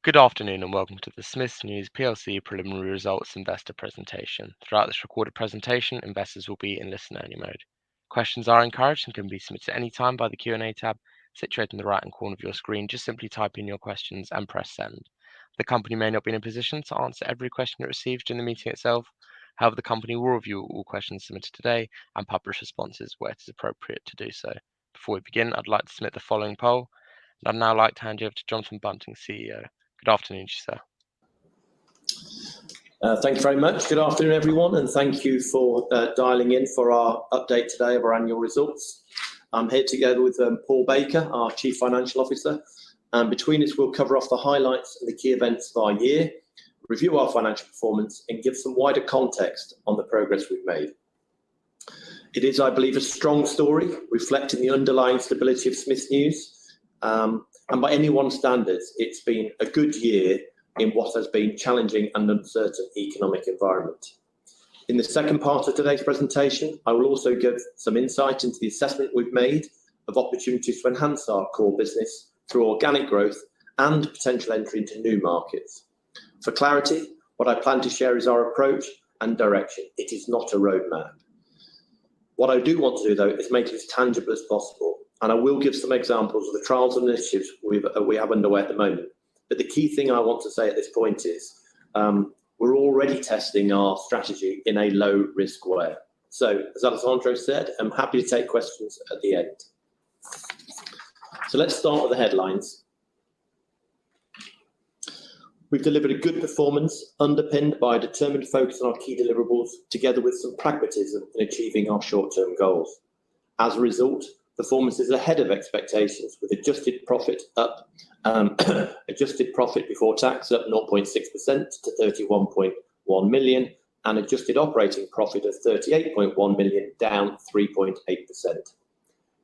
Good afternoon and welcome to the SMITHS News PLC preliminary results investor presentation. Throughout this recorded presentation, investors will be in listen-only mode. Questions are encouraged and can be submitted at any time by the Q&A tab situated in the right-hand corner of your screen. Just simply type in your questions and press send. The company may not be in a position to answer every question it receives during the meeting itself. However, the company will review all questions submitted today and publish responses where it is appropriate to do so. Before we begin, I'd like to submit the following poll. And I'd now like to hand you over to Jonathan Bunting, CEO. Good afternoon, sir. Thank you very much. Good afternoon, everyone, and thank you for dialing in for our update today of our annual results. I'm here together with Paul Baker, our Chief Financial Officer, and between us we'll cover off the highlights and the key events of our year, review our financial performance, and give some wider context on the progress we've made. It is, I believe, a strong story reflecting the underlying stability of SMITHS News. And by anyone's standards, it's been a good year in what has been challenging and uncertain economic environment. In the second part of today's presentation, I will also give some insight into the assessment we've made of opportunities to enhance our core business through organic growth and potential entry into new markets. For clarity, what I plan to share is our approach and direction. It is not a roadmap. What I do want to do, though, is make it as tangible as possible. And I will give some examples of the trials and initiatives we have underway at the moment. But the key thing I want to say at this point is we're already testing our strategy in a low-risk way. So, as Alessandro said, I'm happy to take questions at the end. So let's start with the headlines. We've delivered a good performance underpinned by a determined focus on our key deliverables, together with some pragmatism in achieving our short-term goals. As a result, performance is ahead of expectations, with adjusted profit before tax up 0.6% to 31.1 million, and adjusted operating profit of 38.1 million, down 3.8%.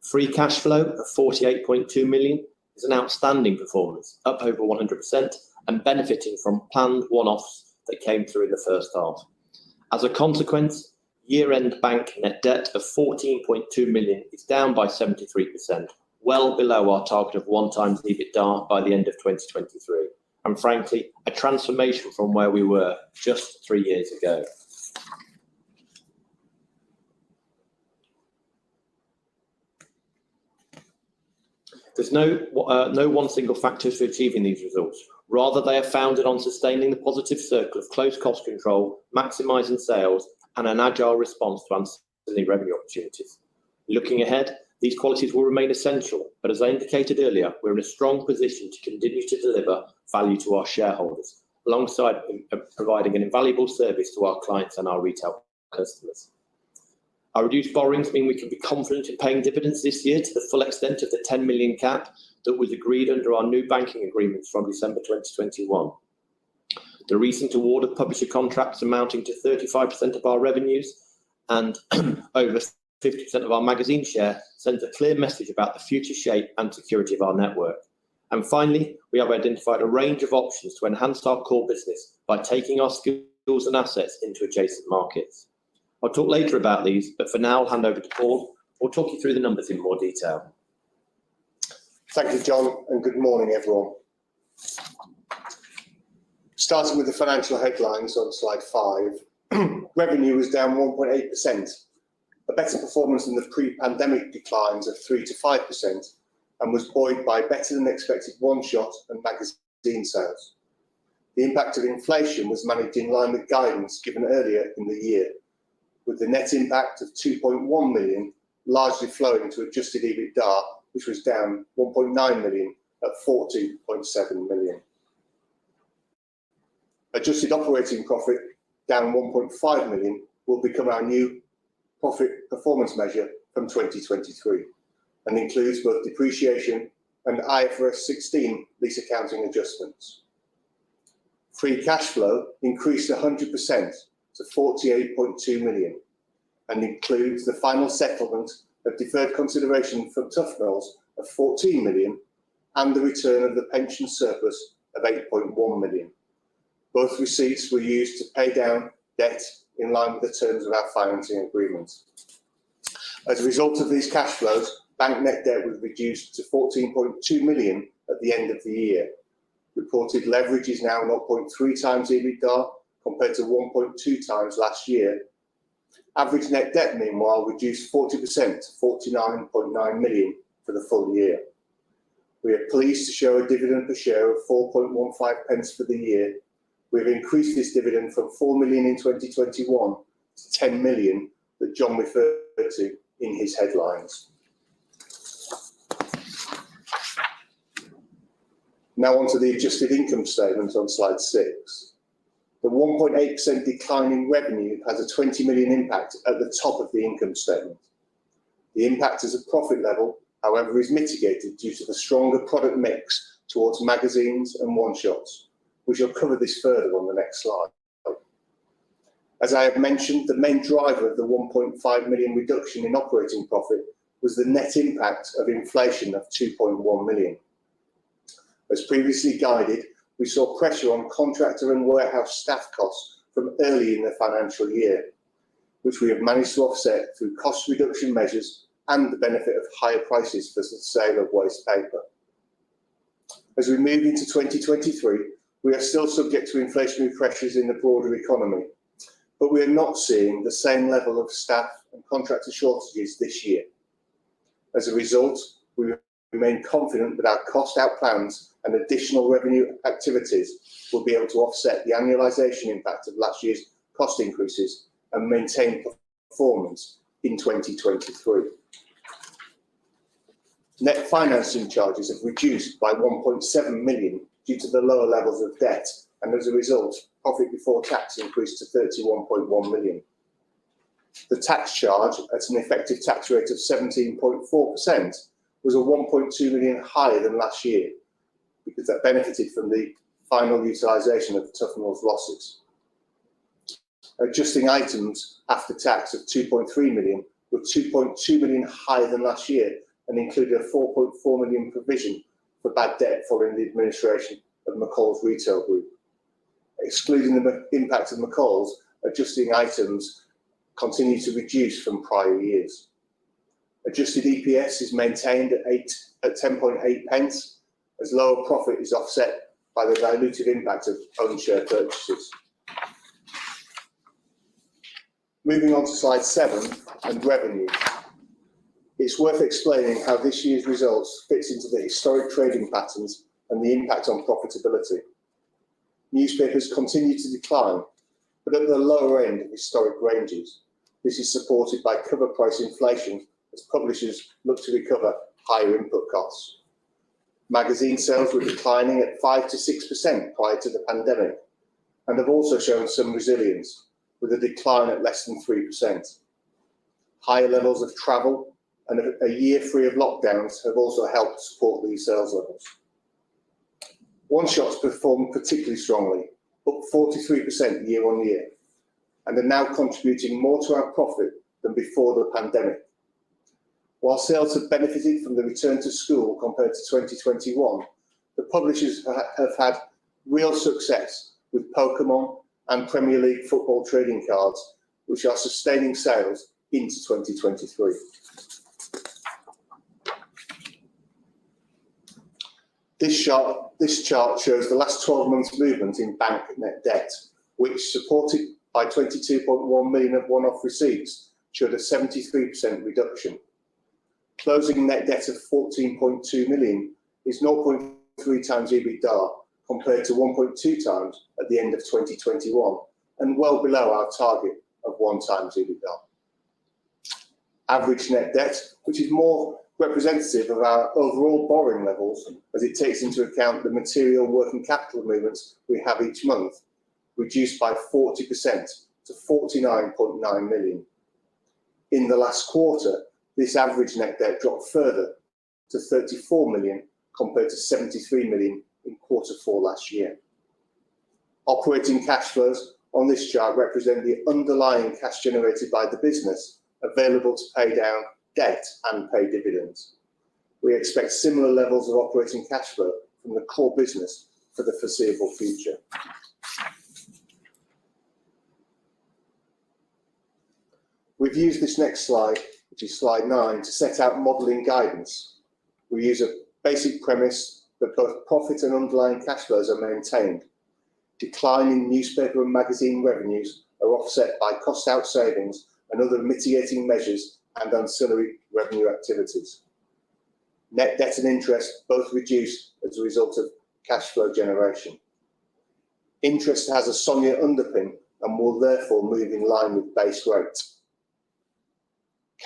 Free cash flow of 48.2 million is an outstanding performance, up over 100%, and benefiting from planned one-offs that came through in the first half. As a consequence, year-end bank net debt of 14.2 million is down by 73%, well below our target of 1x EBITDA by the end of 2023, and frankly, a transformation from where we were just 3 years ago. There's no one single factor for achieving these results. Rather, they are founded on sustaining the positive circle of close cost control, maximising sales, and an agile response to ancillary revenue opportunities. Looking ahead, these qualities will remain essential, but as I indicated earlier, we're in a strong position to continue to deliver value to our shareholders, alongside providing an invaluable service to our clients and our retail customers. Our reduced borrowings mean we can be confident in paying dividends this year to the full extent of the 10 million cap that was agreed under our new banking agreements from December 2021. The recent award of publisher contracts amounting to 35% of our revenues and over 50% of our magazine share sends a clear message about the future shape and security of our network. And finally, we have identified a range of options to enhance our core business by taking our skills and assets into adjacent markets. I'll talk later about these, but for now I'll hand over to Paul, who'll talk you through the numbers in more detail. Thank you, John, and good morning, everyone. Starting with the financial headlines on slide 5, revenue was down 1.8%, a better performance than the pre-pandemic declines of 3 to 5%, and was buoyed by better than expected one-shot and magazine sales. The impact of inflation was managed in line with guidance given earlier in the year, with the net impact of 2.1 million largely flowing to adjusted EBITDA, which was down 1.9 million at 40.7 million. Adjusted operating profit, down 1.5 million, will become our new profit performance measure from 2023 and includes both depreciation and IFRS 16 lease accounting adjustments. Free cash flow increased 100% to 48.2 million and includes the final settlement of deferred consideration from Tuffnells of 14 million and the return of the pension surplus of 8.1 million. Both receipts were used to pay down debt in line with the terms of our financing agreement. As a result of these cash flows, bank net debt was reduced to 14.2 million at the end of the year. Reported leverage is now 0.3 times EBITDA compared to 1.2 times last year. Average net debt, meanwhile, reduced 40% to 49.9 million for the full year. We are pleased to show a dividend per share of 4.15 pence for the year. We've increased this dividend from 4 million in 2021 to 10 million that John referred to in his headlines. Now on to the adjusted income statement on slide 6. The 1.8% decline in revenue has a 20 million impact at the top of the income statement. The impact at a profit level, however, is mitigated due to the stronger product mix towards magazines and one-shots. We shall cover this further on the next slide. As I have mentioned, the main driver of the 1.5 million reduction in operating profit was the net impact of inflation of 2.1 million. As previously guided, we saw pressure on contractor and warehouse staff costs from early in the financial year, which we have managed to offset through cost reduction measures and the benefit of higher prices for the sale of waste paper. As we move into 2023, we are still subject to inflationary pressures in the broader economy, but we are not seeing the same level of staff and contractor shortages this year. As a result, we remain confident that our cost out plans and additional revenue activities will be able to offset the annualisation impact of last year's cost increases and maintain performance in 2023. Net financing charges have reduced by 1.7 million due to the lower levels of debt, and as a result, profit before tax increased to 31.1 million. The tax charge at an effective tax rate of 17.4% was a 1.2 million higher than last year, because that benefited from the final utilisation of Tufnell's losses. Adjusting items after tax of 2.3 million were 2.2 million higher than last year and included a 4.4 million provision for bad debt following the administration of McCall's Retail Group. Excluding the impact of McCall's, adjusting items continue to reduce from prior years. Adjusted EPS is maintained at 10.8 pence, as lower profit is offset by the dilutive impact of own share purchases. Moving on to slide 7 and revenue. It's worth explaining how this year's results fits into the historic trading patterns and the impact on profitability. Newspapers continue to decline, but at the lower end of historic ranges. This is supported by cover price inflation as publishers look to recover higher input costs. Magazine sales were declining at 5 to 6% prior to the pandemic and have also shown some resilience, with a decline at less than 3%. Higher levels of travel and a year free of lockdowns have also helped support these sales levels. One-shots performed particularly strongly, up 43% year on year, and are now contributing more to our profit than before the pandemic. While sales have benefited from the return to school compared to 2021, the publishers have had real success with Pokemon and Premier League football trading cards, which are sustaining sales into 2023. This chart shows the last 12 months movement in bank net debt, which, supported by 22.1 million of one-off receipts, showed a 73% reduction. Closing net debt of 14.2 million is 0.3 times EBITDA compared to 1.2 times at the end of 2021 and well below our target of 1 times EBITDA. Average net debt, which is more representative of our overall borrowing levels as it takes into account the material working capital movements we have each month, reduced by 40% to 49.9 million. In the last quarter, this average net debt dropped further to 34 million compared to 73 million in Q4 last year. Operating cash flows on this chart represent the underlying cash generated by the business available to pay down debt and pay dividends. We expect similar levels of operating cash flow from the core business for the foreseeable future. We've used this next slide, which is slide 9, to set out modelling guidance. We use a basic premise that both profit and underlying cash flows are maintained. Decline in newspaper and magazine revenues are offset by cost out savings and other mitigating measures and ancillary revenue activities. Net debt and interest both reduce as a result of cash flow generation. Interest has a SONIA underpin and will therefore move in line with base rate.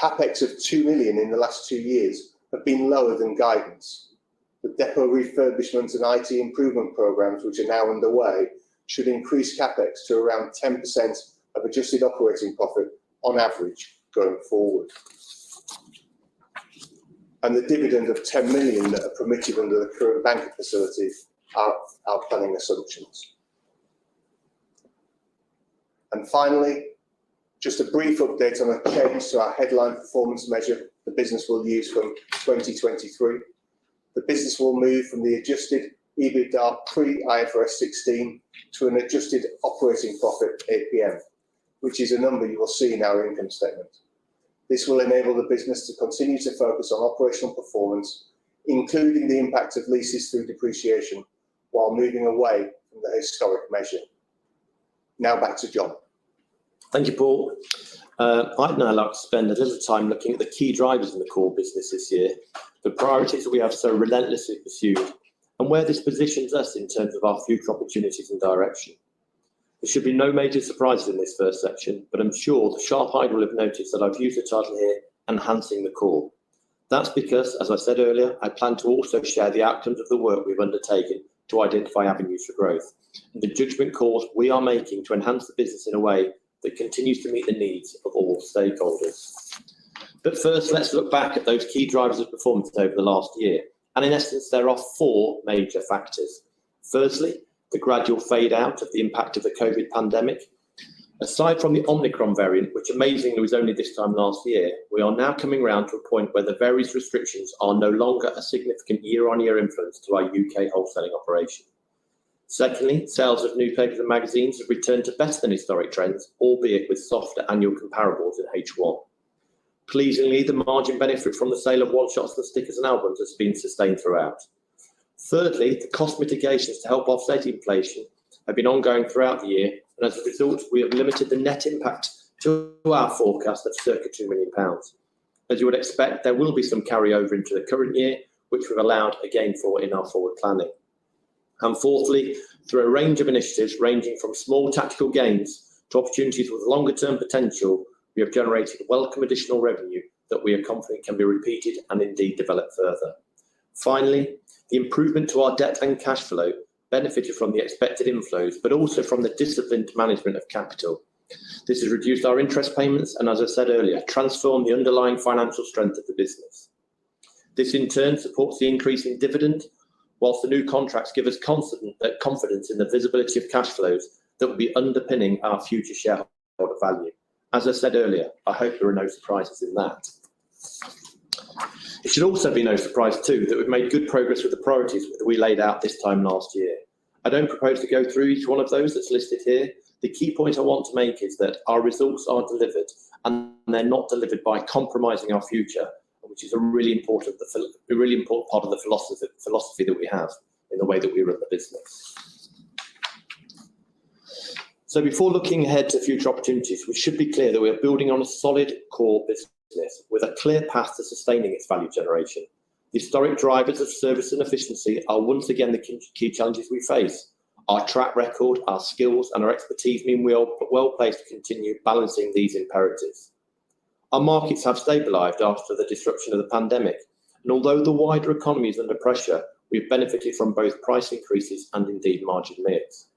CapEx of 2 million in the last 2 years have been lower than guidance. The depot refurbishment and IT improvement programs, which are now underway, should increase CapEx to around 10% of adjusted operating profit on average going forward. And the dividend of 10 million that are permitted under the current banking facility are our planning assumptions. And finally, just a brief update on a change to our headline performance measure the business will use from 2023. The business will move from the adjusted EBITDA pre-IFRS 16 to an adjusted operating profit APM, which is a number you will see in our income statement. This will enable the business to continue to focus on operational performance, including the impact of leases through depreciation, while moving away from the historic measure. Now back to John. Thank you, Paul. I'd now like to spend a little time looking at the key drivers in the core business this year, the priorities that we have so relentlessly pursued, and where this positions us in terms of our future opportunities and direction. There should be no major surprises in this first section, but I'm sure the sharp-eyed will have noticed that I've used the title here, Enhancing the Core. That's because, as I said earlier, I plan to also share the outcomes of the work we've undertaken to identify avenues for growth, and the judgment calls we are making to enhance the business in a way that continues to meet the needs of all stakeholders. But first, let's look back at those key drivers of performance over the last year. And in essence, there are 4 major factors. Firstly, the gradual fade out of the impact of the COVID pandemic. Aside from the Omicron variant, which amazingly was only this time last year, we are now coming round to a point where the various restrictions are no longer a significant year-on-year influence to our UK wholesaling operation. Secondly, sales of newspapers and magazines have returned to better than historic trends, albeit with softer annual comparables in H1. Pleasingly, the margin benefit from the sale of one-shots and stickers and albums has been sustained throughout. Thirdly, the cost mitigations to help offset inflation have been ongoing throughout the year, and as a result, we have limited the net impact to our forecast of circa £2 million. As you would expect, there will be some carryover into the current year, which we've allowed again for in our forward planning. And fourthly, through a range of initiatives ranging from small tactical gains to opportunities with longer term potential, we have generated welcome additional revenue that we are confident can be repeated and indeed developed further. Finally, the improvement to our debt and cash flow benefited from the expected inflows, but also from the disciplined management of capital. This has reduced our interest payments and, as I said earlier, transformed the underlying financial strength of the business. This in turn supports the increase in dividend, whilst the new contracts give us confidence in the visibility of cash flows that will be underpinning our future shareholder value. As I said earlier, I hope there are no surprises in that. It should also be no surprise too that we've made good progress with the priorities that we laid out this time last year. I don't propose to go through each one of those that's listed here. The key point I want to make is that our results are delivered and they're not delivered by compromising our future, which is a really important part of the philosophy that we have in the way that we run the business. So before looking ahead to future opportunities, we should be clear that we are building on a solid core business with a clear path to sustaining its value generation. The historic drivers of service and efficiency are once again the key challenges we face. Our track record, our skills and our expertise mean we are well placed to continue balancing these imperatives. Our markets have stabilised after the disruption of the pandemic, and although the wider economy is under pressure, we've benefited from both price increases and indeed margin mix.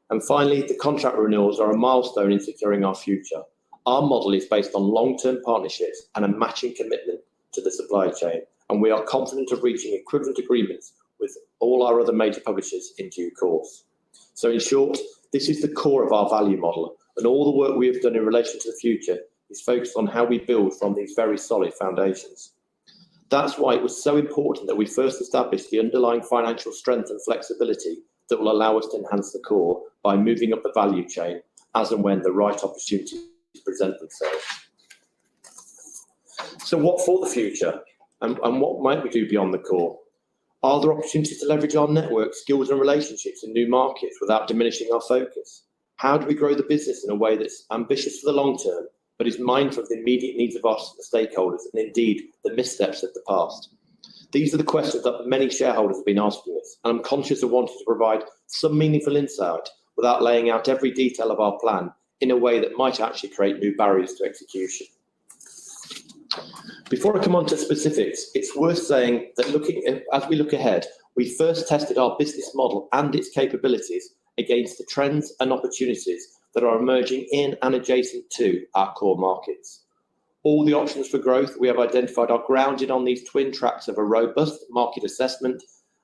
And finally, the contract renewals are a milestone in securing our future. Our model is based on long-term partnerships and a matching commitment to the supply chain, and we are confident of reaching equivalent agreements with all our other major publishers in due course. So in short, this is the core of our value model, and all the work we have done in relation to the future is focused on how we build from these very solid foundations. That's why it was so important that we first established the underlying financial strength and flexibility that will allow us to enhance the core by moving up the value chain as and when the right opportunities present themselves. So what for the future, and what might we do beyond the core? Are there opportunities to leverage our network, skills and relationships in new markets without diminishing our focus? How do we grow the business in a way that's ambitious for the long term, but is mindful of the immediate needs of our stakeholders and indeed the missteps of the past? These are the questions that many shareholders have been asking us, and I'm conscious of wanting to provide some meaningful insight without laying out every detail of our plan in a way that might actually create new barriers to execution. Before I come on to specifics, it's worth saying that as we look ahead, we first tested our business model and its capabilities against the trends and opportunities that are emerging in and adjacent to our core markets. All the options for growth we have identified are grounded on these twin tracks of a robust market assessment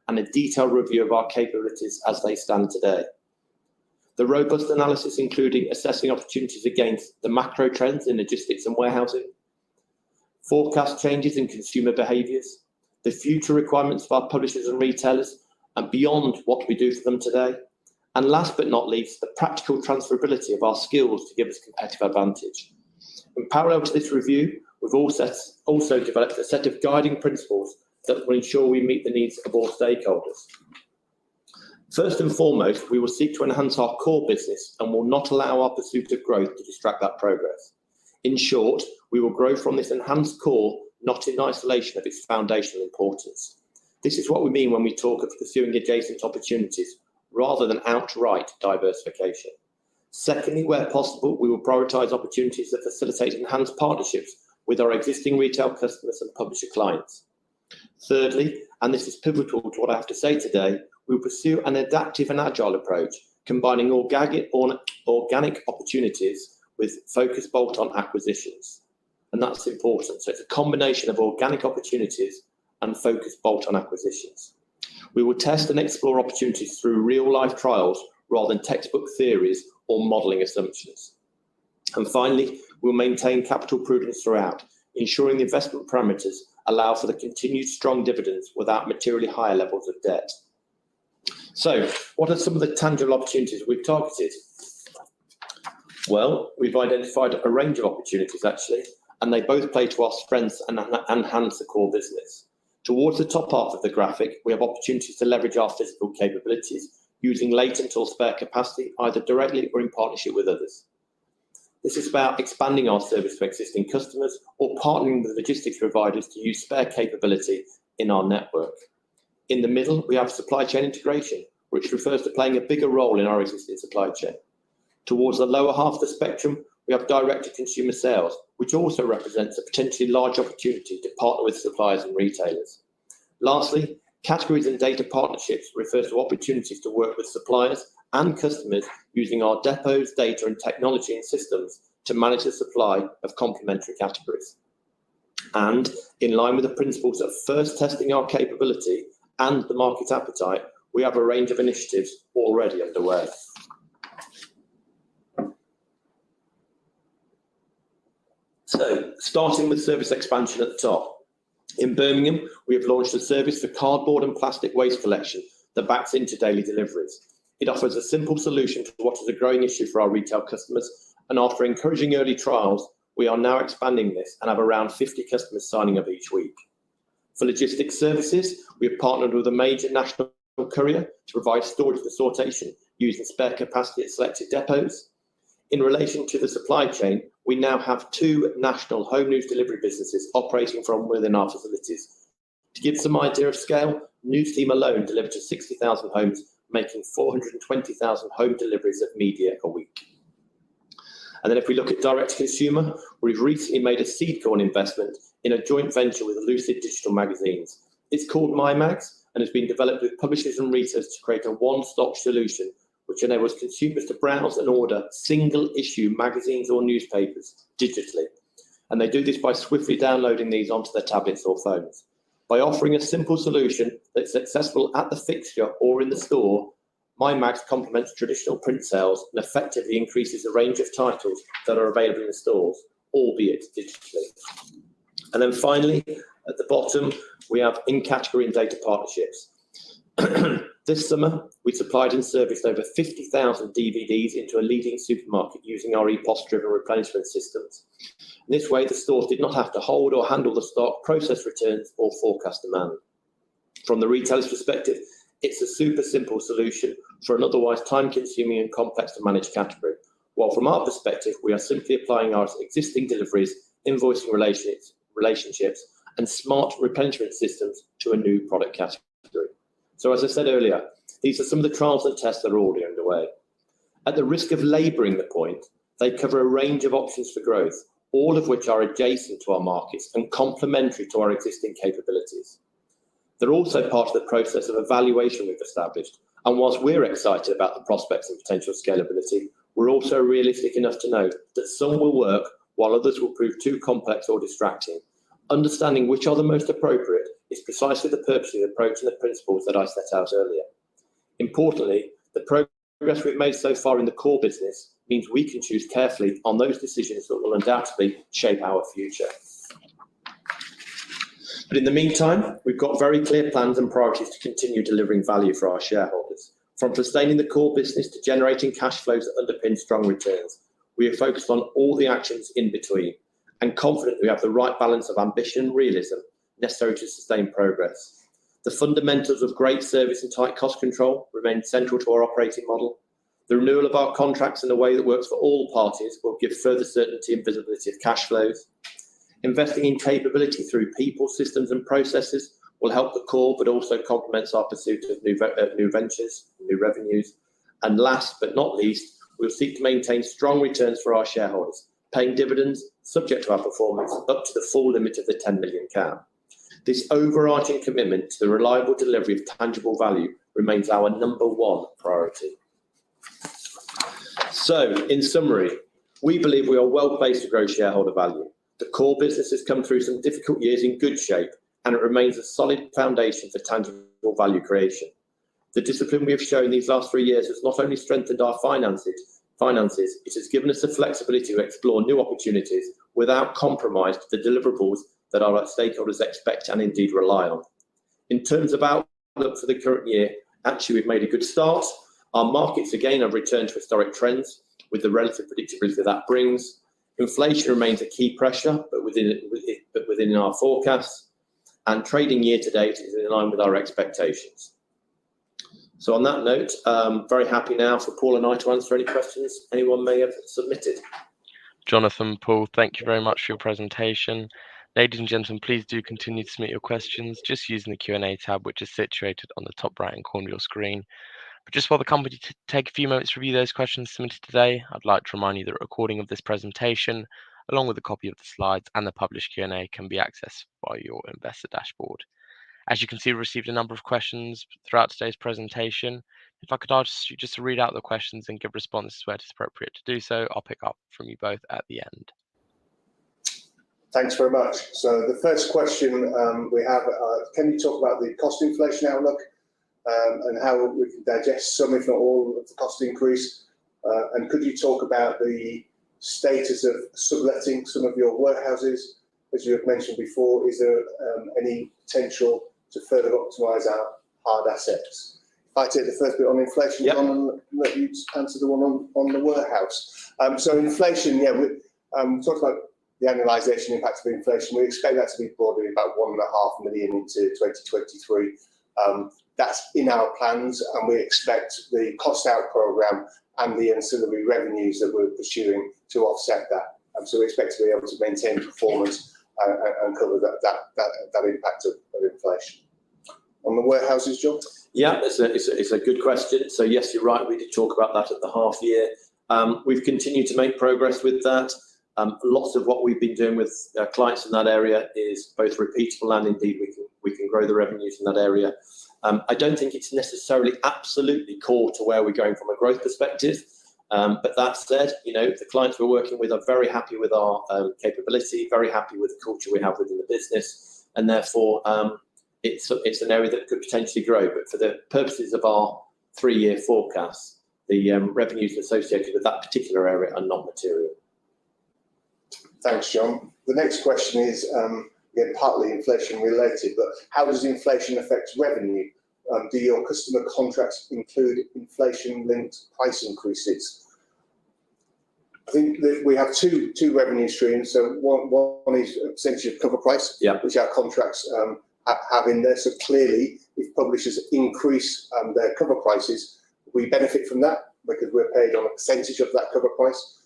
and a detailed review of our capabilities as they stand today. The robust analysis including assessing opportunities against the macro trends in logistics and warehousing, forecast changes in consumer behaviours, the future requirements of our publishers and retailers and beyond what we do for them today, and last but not least, the practical transferability of our skills to give us competitive advantage. In parallel to this review, we've also developed a set of guiding principles that will ensure we meet the needs of all stakeholders. First and foremost, we will seek to enhance our core business and will not allow our pursuit of growth to distract that progress. In short, we will grow from this enhanced core, not in isolation of its foundational importance. This is what we mean when we talk of pursuing adjacent opportunities rather than outright diversification. Secondly, where possible, we will prioritise opportunities that facilitate enhanced partnerships with our existing retail customers and publisher clients. Thirdly, and this is pivotal to what I have to say today, we will pursue an adaptive and agile approach, combining organic opportunities with focused bolt-on acquisitions. And that's important. So it's a combination of organic opportunities and focused bolt-on acquisitions. We will test and explore opportunities through real-life trials rather than textbook theories or modelling assumptions. And finally, we'll maintain capital prudence throughout, ensuring the investment parameters allow for the continued strong dividends without materially higher levels of debt. So, what are some of the tangible opportunities we've targeted? Well, we've identified a range of opportunities actually, and they both play to our strengths and enhance the core business. Towards the top half of the graphic, we have opportunities to leverage our physical capabilities using latent or spare capacity, either directly or in partnership with others. This is about expanding our service to existing customers or partnering with logistics providers to use spare capability in our network. In the middle, we have supply chain integration, which refers to playing a bigger role in our existing supply chain. Towards the lower half of the spectrum, we have direct-to-consumer sales, which also represents a potentially large opportunity to partner with suppliers and retailers. Lastly, categories and data partnerships refers to opportunities to work with suppliers and customers using our depots, data and technology and systems to manage the supply of complementary categories. And in line with the principles of first testing our capability and the market appetite, we have a range of initiatives already underway. So, starting with service expansion at the top. In Birmingham, we have launched a service for cardboard and plastic waste collection that backs into daily deliveries. It offers a simple solution to what is a growing issue for our retail customers, and after encouraging early trials, we are now expanding this and have around 50 customers signing up each week. For logistics services, we have partnered with a major national courier to provide storage and sortation using spare capacity at selected depots. In relation to the supply chain, we now have 2 national home news delivery businesses operating from within our facilities. To give some idea of scale, News Team alone delivered to 60,000 homes, making 420,000 home deliveries of media a week. And then if we look at direct to consumer, we've recently made a seed corn investment in a joint venture with Lucid Digital Magazines. It's called MyMags and has been developed with publishers and retailers to create a one-stop solution which enables consumers to browse and order single-issue magazines or newspapers digitally. And they do this by swiftly downloading these onto their tablets or phones. By offering a simple solution that's accessible at the fixture or in the store, MyMags complements traditional print sales and effectively increases the range of titles that are available in the stores, albeit digitally. And then finally, at the bottom, we have in-category and data partnerships. This summer, we supplied and serviced over 50,000 DVDs into a leading supermarket using our EPOS-driven replenishment systems. In this way, the stores did not have to hold or handle the stock, process returns, or forecast demand. From the retailer's perspective, it's a super simple solution for an otherwise time-consuming and complex to manage category. While from our perspective, we are simply applying our existing deliveries, invoicing relationships, and smart replenishment systems to a new product category. So as I said earlier, these are some of the trials and tests that are already underway. At the risk of labouring the point, they cover a range of options for growth, all of which are adjacent to our markets and complementary to our existing capabilities. They're also part of the process of evaluation we've established, and whilst we're excited about the prospects and potential scalability, we're also realistic enough to know that some will work while others will prove too complex or distracting. Understanding which are the most appropriate is precisely the purpose of the approach and the principles that I set out earlier. Importantly, the progress we've made so far in the core business means we can choose carefully on those decisions that will undoubtedly shape our future. But in the meantime, we've got very clear plans and priorities to continue delivering value for our shareholders. From sustaining the core business to generating cash flows that underpin strong returns, we are focused on all the actions in between and confident we have the right balance of ambition and realism necessary to sustain progress. The fundamentals of great service and tight cost control remain central to our operating model. The renewal of our contracts in a way that works for all parties will give further certainty and visibility of cash flows. Investing in capability through people, systems and processes will help the core, but also complements our pursuit of new ventures, new revenues. And last but not least, we'll seek to maintain strong returns for our shareholders, paying dividends subject to our performance up to the full limit of the 10 million cap. This overarching commitment to the reliable delivery of tangible value remains our #1 priority. So, in summary, we believe we are well placed to grow shareholder value. The core business has come through some difficult years in good shape, and it remains a solid foundation for tangible value creation. The discipline we have shown these last 3 years has not only strengthened our finances, it has given us the flexibility to explore new opportunities without compromise to the deliverables that our stakeholders expect and indeed rely on. In terms of outlook for the current year, actually we've made a good start. Our markets again have returned to historic trends with the relative predictability that brings. Inflation remains a key pressure, but within our forecasts, and trading year to date is in line with our expectations. So on that note, very happy now for Paul and I to answer any questions anyone may have submitted. Jonathan, Paul, thank you very much for your presentation. Ladies and gentlemen, please do continue to submit your questions just using the Q&A tab, which is situated on the top right-hand corner of your screen. But just while the company take a few moments to review those questions submitted today, I'd like to remind you that a recording of this presentation, along with a copy of the slides and the published Q&A, can be accessed via your investor dashboard. As you can see, we received a number of questions throughout today's presentation. If I could ask you just to read out the questions and give responses where it is appropriate to do so, I'll pick up from you both at the end. Thanks very much. So the first question we have, can you talk about the cost inflation outlook and how we can digest some, if not all, of the cost increase? And could you talk about the status of subletting some of your warehouses? As you have mentioned before, is there any potential to further optimise our hard assets? If I take the first bit on inflation, Yep. John, and let you answer the one on the warehouse. So inflation, yeah, we talked about the annualisation impact of inflation. We expect that to be broadly about 1.5 million into 2023. That's in our plans, and we expect the cost out programme and the ancillary revenues that we're pursuing to offset that. So we expect to be able to maintain performance and cover that impact of inflation. On the warehouses, John? Yeah, it's a good question. So yes, you're right, we did talk about that at the half year. We've continued to make progress with that. Lots of what we've been doing with clients in that area is both repeatable and indeed we can grow the revenues in that area. I don't think it's necessarily absolutely core to where we're going from a growth perspective. But that said, the clients we're working with are very happy with our capability, very happy with the culture we have within the business, and therefore it's an area that could potentially grow. But for the purposes of our 3-year forecast, the revenues associated with that particular area are not material. Thanks, John. The next question is again, partly inflation related, but how does inflation affect revenue? Do your customer contracts include inflation-linked price increases? I think that we have two revenue streams. So one is essentially cover price, Yeah. which our contracts have in there. So clearly, if publishers increase their cover prices, we benefit from that because we're paid on a percentage of that cover price.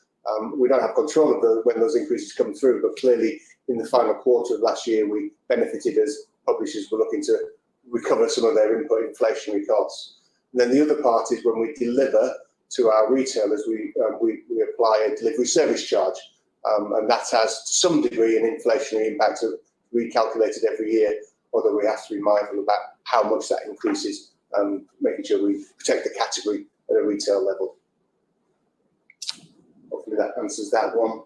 We don't have control of when those increases come through, but clearly in the final quarter of last year, we benefited as publishers were looking to recover some of their input inflationary costs. And then the other part is when we deliver to our retailers, we apply a delivery service charge, and that has to some degree an inflationary impact recalculated every year, although we have to be mindful about how much that increases, making sure we protect the category at a retail level. Hopefully that answers that one.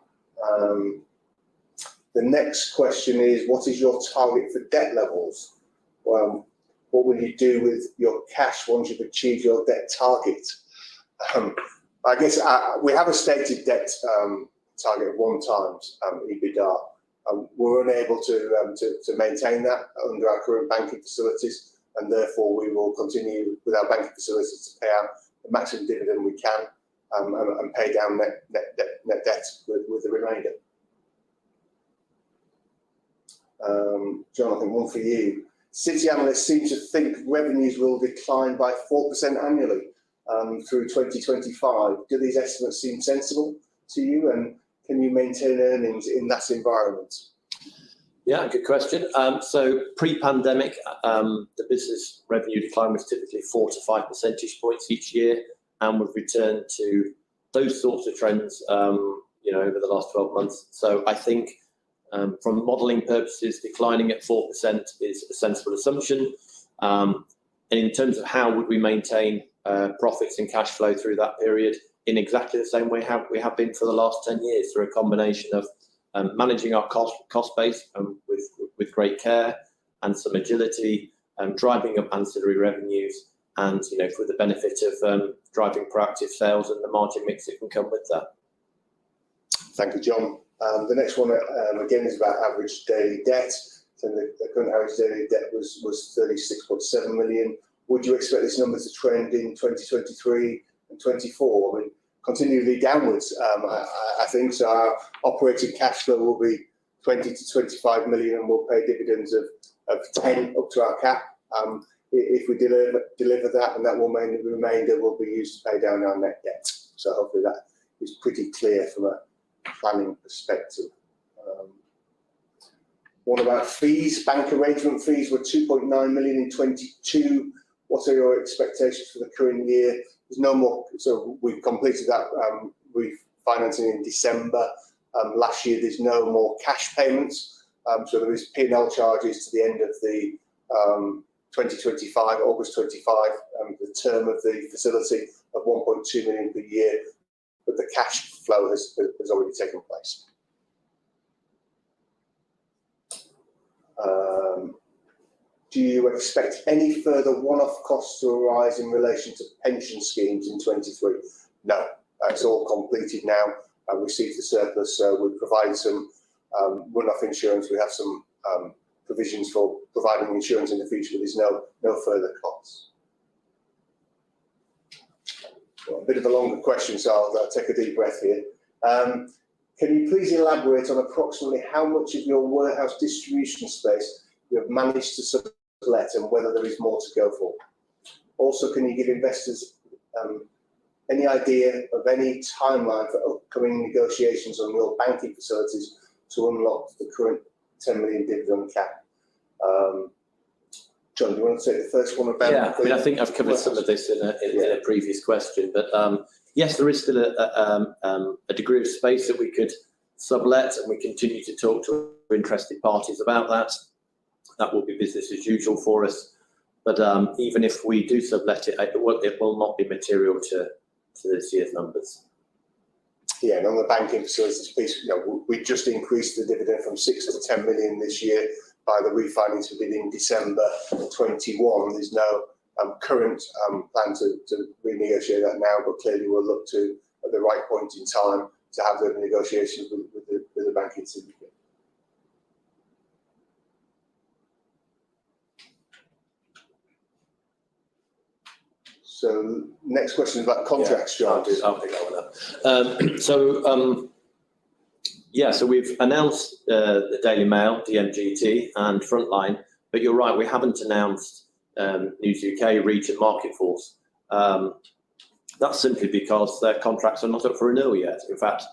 The next question is, what is your target for debt levels? Well, what will you do with your cash once you've achieved your debt target? I guess we have a stated debt target of 1x EBITDA. We're unable to maintain that under our current banking facilities, and therefore we will continue with our banking facilities to pay out the maximum dividend we can and pay down net debt with the remainder. Jonathan, one for you. City analysts seem to think revenues will decline by 4% annually through 2025. Do these estimates seem sensible to you, and can you maintain earnings in that environment? Yeah, good question. So pre-pandemic, the business revenue decline was typically 4 to 5 percentage points each year, and we've returned to those sorts of trends, over the last 12 months. So I think from modelling purposes, declining at 4% is a sensible assumption. And in terms of how would we maintain profits and cash flow through that period, in exactly the same way we have been for the last 10 years, through a combination of managing our cost base with great care and some agility, driving up ancillary revenues, and for the benefit of driving proactive sales and the margin mix that can come with that. Thank you, John. The next one again is about average daily debt. So the current average daily debt was 36.7 million. Would you expect this number to trend in 2023 and 24? I mean, continually downwards, I think. So our operating cash flow will be 20 to 25 million, and we'll pay dividends of 10 up to our cap. If we deliver that, and that will mean the remainder will be used to pay down our net debt. So hopefully that is pretty clear from a planning perspective. What about fees? Bank arrangement fees were 2.9 million in 22. What are your expectations for the current year? There's no more, so we've completed that refinancing in December. Last year, there's no more cash payments. So there is P&L charges to the end of the 2025, August 25, the term of the facility of 1.2 million per year, but the cash flow has already taken place. Do you expect any further one-off costs to arise in relation to pension schemes in 23? No, it's all completed now. I've received the surplus, so we've provided some one-off insurance. We have some provisions for providing insurance in the future, but there's no further costs. Well, a bit of a longer question, so I'll take a deep breath here. Can you please elaborate on approximately how much of your warehouse distribution space you have managed to sublet and whether there is more to go for? Also, can you give investors any idea of any timeline for upcoming negotiations on your banking facilities to unlock the current 10 million dividend cap? John, do you want to take the first one about? Yeah, I mean, I think I've covered some of this in a previous question, but yes, there is still a degree of space that we could sublet, and we continue to talk to interested parties about that. That will be business as usual for us. But even if we do sublet it, it will not be material to this year's numbers. Yeah, and on the banking facilities piece, we just increased the dividend from 6 to 10 million this year by the refinance we did in December 21. There's no current plan to renegotiate that now, but clearly we'll look to, at the right point in time, to have the negotiations with the banking syndicate. So next question is about contracts, John. I'll pick that one up. So we've announced the Daily Mail, DMGT, and Frontline, but you're right, we haven't announced News UK, Reach and Market Force. That's simply because their contracts are not up for renewal yet. In fact,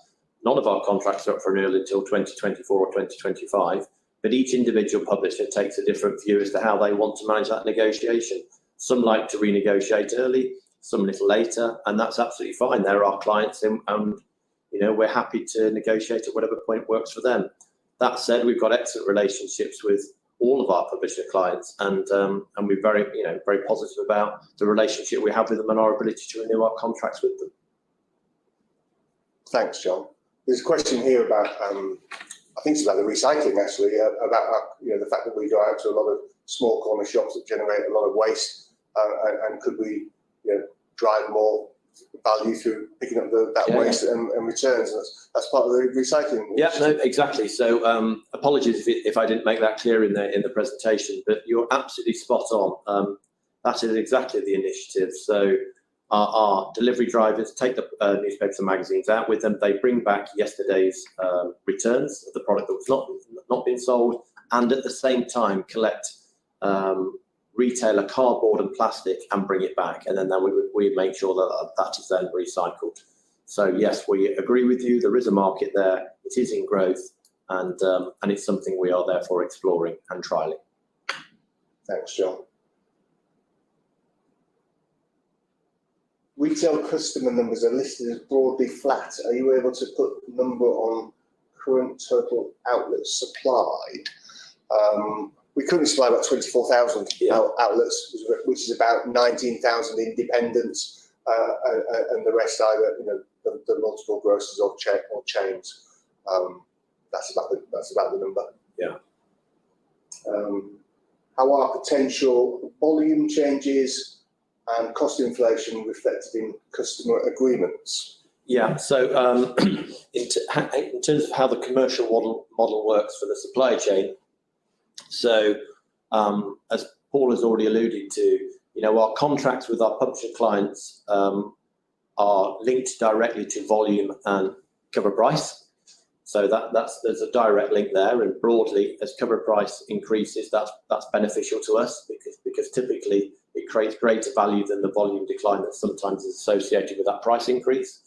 none of our contracts are up for renewal until 2024 or 2025, but each individual publisher takes a different view as to how they want to manage that negotiation. Some like to renegotiate early, some a little later, and that's absolutely fine. They're our clients, and we're happy to negotiate at whatever point works for them. That said, we've got excellent relationships with all of our publisher clients, and we're very positive about the relationship we have with them and our ability to renew our contracts with them. Thanks, John. There's a question here about, I think it's about the recycling actually, about the fact that we go out to a lot of small corner shops that generate a lot of waste, and could we drive more value through picking up that waste and returns. That's part of the recycling. Yeah, no, exactly. So apologies if I didn't make that clear in the presentation, but you're absolutely spot on. That is exactly the initiative. So our delivery drivers take the newspapers and magazines out with them. They bring back yesterday's returns of the product that was not been sold, and at the same time collect retailer cardboard and plastic and bring it back, and then we make sure that is then recycled. So yes, we agree with you. There is a market there. It is in growth, and it's something we are therefore exploring and trialing. Thanks, John. Retail customer numbers are listed as broadly flat. Are you able to put a number on current total outlets supplied? We currently supply about 24,000 outlets, which is about 19,000 independents, and the rest either the multiple grocers or chains. That's about the number. Yeah. How are potential volume changes and cost inflation reflected in customer agreements? Yeah, so in terms of how the commercial model works for the supply chain, so as Paul has already alluded to, our contracts with our publisher clients are linked directly to volume and cover price. So there's a direct link there, and broadly, as cover price increases, that's beneficial to us because typically it creates greater value than the volume decline that sometimes is associated with that price increase.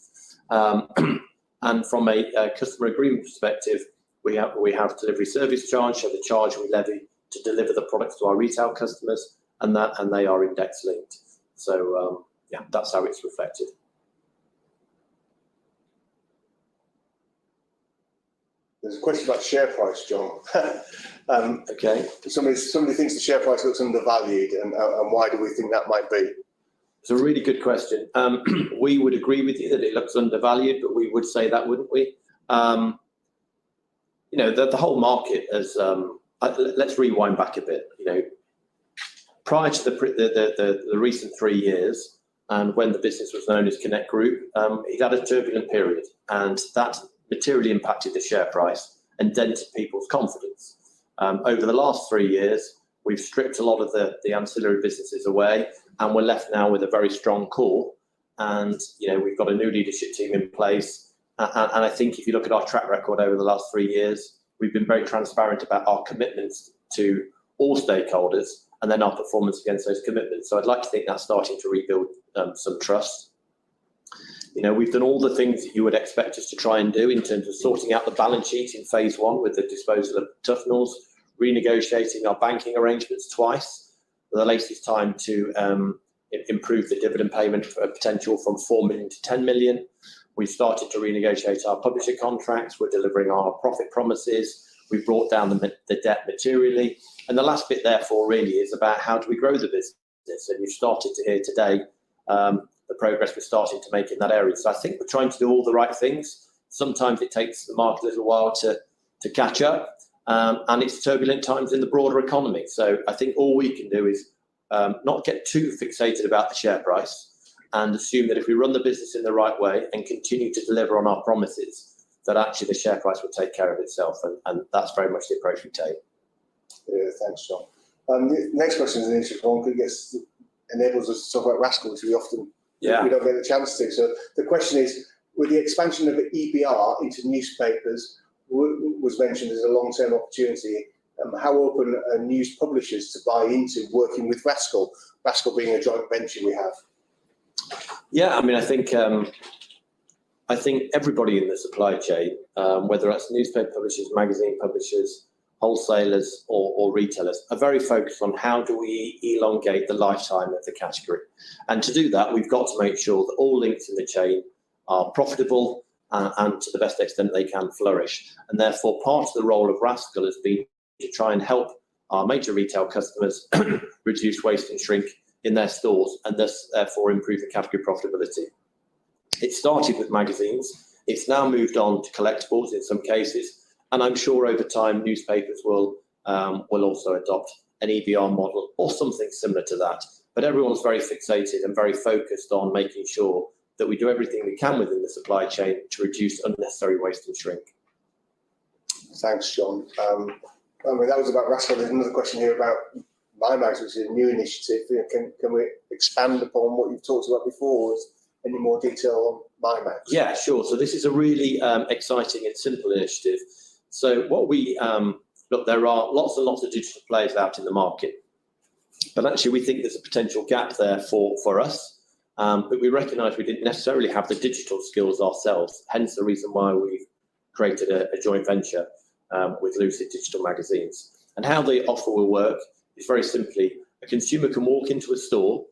And from a customer agreement perspective, we have delivery service charge, so the charge we levy to deliver the products to our retail customers, and they are index linked. So that's how it's reflected. There's a question about share price, John. Okay. Somebody thinks the share price looks undervalued, and why do we think that might be? It's a really good question. We would agree with you that it looks undervalued, but we would say that, wouldn't we? The whole market has. Let's rewind back a bit. Prior to the recent 3 years, and when the business was known as Connect Group, it had a turbulent period, and that materially impacted the share price and dented people's confidence. Over the last 3 years, we've stripped a lot of the ancillary businesses away, and we're left now with a very strong core. And we've got a new leadership team in place. And I think if you look at our track record over the last 3 years, we've been very transparent about our commitments to all stakeholders and then our performance against those commitments. So I'd like to think that's starting to rebuild some trust. We've done all the things that you would expect us to try and do in terms of sorting out the balance sheet in phase 1 with the disposal of Tuffnells, renegotiating our banking arrangements twice, the latest time to improve the dividend payment potential from 4 million to 10 million. We've started to renegotiate our publisher contracts. We're delivering our profit promises. We've brought down the debt materially. And the last bit, therefore, really is about how do we grow the business. And you've started to hear today the progress we're starting to make in that area. So I think we're trying to do all the right things. Sometimes it takes the market a little while to catch up. And it's turbulent times in the broader economy. So I think all we can do is not get too fixated about the share price and assume that if we run the business in the right way and continue to deliver on our promises, that actually the share price will take care of itself. And that's very much the approach we take. Yeah, thanks, John. The next question is an interesting one because it enables us to talk about Rascal, which we often we don't get the chance to. So the question is, with the expansion of EBR into newspapers, was mentioned as a long-term opportunity. how open are news publishers to buy into working with Rascal, Rascal being a joint venture we have? Yeah, I mean, I think everybody in the supply chain, whether that's newspaper publishers, magazine publishers, wholesalers or retailers, are very focused on how do we elongate the lifetime of the category. And to do that, we've got to make sure that all links in the chain are profitable and to the best extent they can flourish. And therefore, part of the role of Rascal has been to try and help our major retail customers reduce waste and shrink in their stores and thus therefore improve the category profitability. It started with magazines. It's now moved on to collectibles in some cases. And I'm sure over time, newspapers will also adopt an EBR model or something similar to that. But everyone's very fixated and very focused on making sure that we do everything we can within the supply chain to reduce unnecessary waste and shrink. Thanks, John. I mean, that was about Rascal. There's another question here about MyMags, which is a new initiative. Can we expand upon what you've talked about before? Any more detail on MyMags? Yeah, sure. So this is a really exciting and simple initiative. So what we look, there are lots and lots of digital players out in the market, but actually we think there's a potential gap there for us. But we recognise we didn't necessarily have the digital skills ourselves. Hence the reason why we've created a joint venture with Lucid Digital Magazines. And how the offer will work is very simply: a consumer can walk into a store,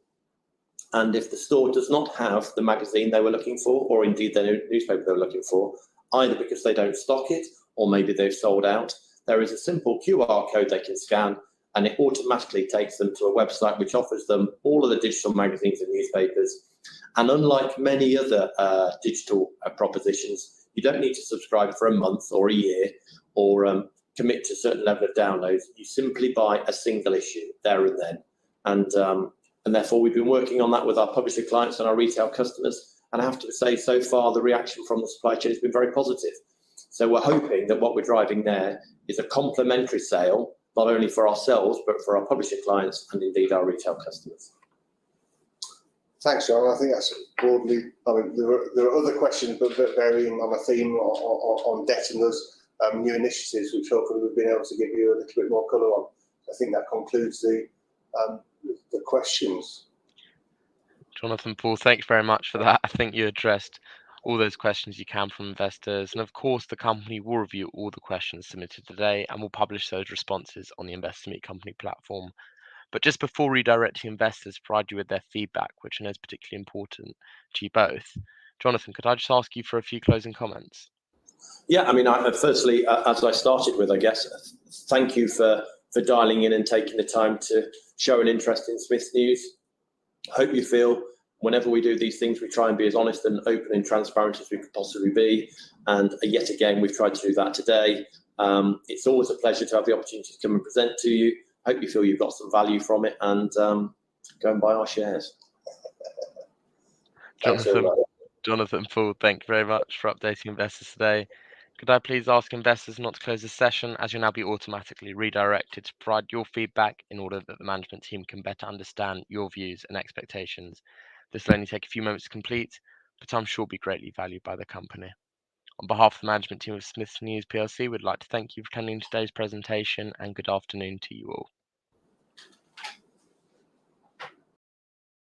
and if the store does not have the magazine they were looking for, or indeed the newspaper they were looking for, either because they don't stock it or maybe they've sold out, there is a simple QR code they can scan, and it automatically takes them to a website which offers them all of the digital magazines and newspapers. And unlike many other digital propositions, you don't need to subscribe for a month or a year or commit to a certain level of downloads. You simply buy a single issue there and then. And therefore, we've been working on that with our publisher clients and our retail customers. And I have to say, so far, the reaction from the supply chain has been very positive. So we're hoping that what we're driving there is a complementary sale, not only for ourselves, but for our publisher clients and indeed our retail customers. Thanks, John. I think that's broadly, I mean, there are other questions, but varying on a theme on debt and those new initiatives, which hopefully we've been able to give you a little bit more colour on. I think that concludes the questions. Jonathan, Paul, thanks very much for that. I think you addressed all those questions you can from investors. And of course, the company will review all the questions submitted today and will publish those responses on the Investor Meet Company platform. But just before redirecting investors to provide you with their feedback, which I know is particularly important to you both, Jonathan, could I just ask you for a few closing comments? Yeah, I mean, firstly, as I started with, I guess, thank you for dialing in and taking the time to show an interest in Smiths News. I hope you feel whenever we do these things, we try and be as honest and open and transparent as we could possibly be. And yet again, we've tried to do that today. It's always a pleasure to have the opportunity to come and present to you. Hope you feel you've got some value from it, and go and buy our shares. Jonathan, Paul, thank you very much for updating investors today. Could I please ask investors not to close this session, as you'll now be automatically redirected to provide your feedback in order that the management team can better understand your views and expectations. This will only take a few moments to complete, but I'm sure will be greatly valued by the company. On behalf of the management team of Smiths News PLC, we'd like to thank you for attending today's presentation, and good afternoon to you all.